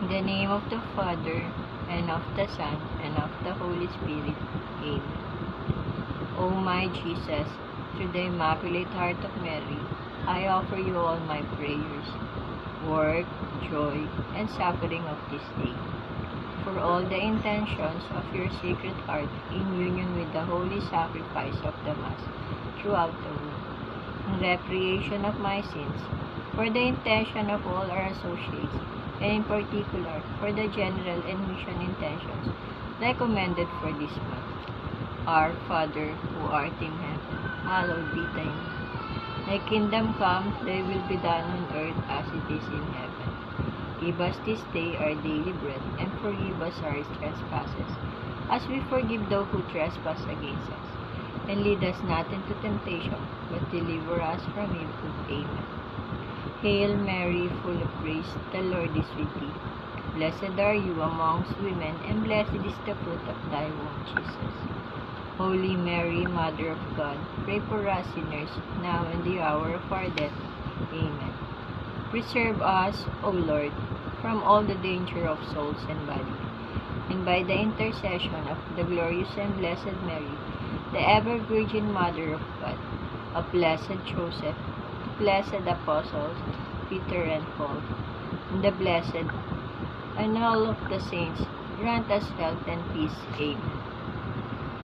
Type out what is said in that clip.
the name of the Father, and of the Son, and of the Holy Spirit. Amen. O my Jesus, through the Immaculate Heart of Mary, I offer you all my prayers, work, joy, and suffering of this day, for all the intentions of your Sacred Heart in union with the holy sacrifice of the Mass throughout the world, in reparation of my sins, for the intention of all our associates, and in particular for the general and mission intentions recommended for this month. Our Father, who art in heaven, hallowed be thy name. Thy kingdom come, thy will be done on earth as it is in heaven. Give us this day our daily bread, and forgive us our trespasses, as we forgive those who trespass against us. And lead us not into temptation, but deliver us from evil. Amen. Hail Mary, full of grace, the Lord is with thee. Blessed are you amongst women, and blessed is the fruit of thy womb, Jesus. Holy Mary, Mother of God, pray for us sinners, now and the hour of our death. Amen. Preserve us, O Lord, from all the danger of souls and body, and by the intercession of the glorious and blessed Mary, the ever-Virgin Mother of God, of blessed Joseph, the blessed apostles, Peter and Paul, and the blessed, and all of the saints, grant us health and peace. Amen.